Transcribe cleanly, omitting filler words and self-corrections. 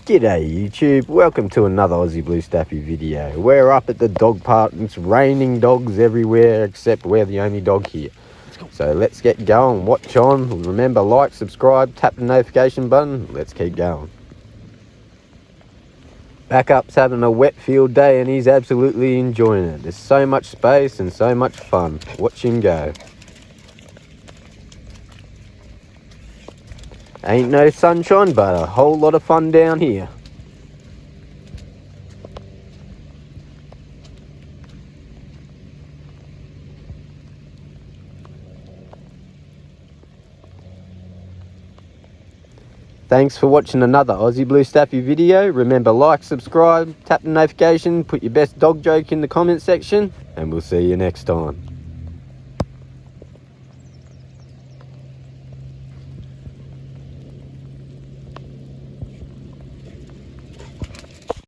G'day YouTube, welcome to another Aussie Blue Staffy video. We're up at the dog park and it's raining dogs everywhere except we're the only dog here. So let's get going, watch on, remember like, subscribe, tap the notification button, let's keep going. Backup's having a wet field day and he's absolutely enjoying it. There's so much space and so much fun. Watch him go. Ain't no sunshine, but a whole lot of fun down here. Thanks for watching another Aussie Blue Staffy video. Remember, like, subscribe, tap the notification, put your best dog joke in the comment section, and we'll see you next time.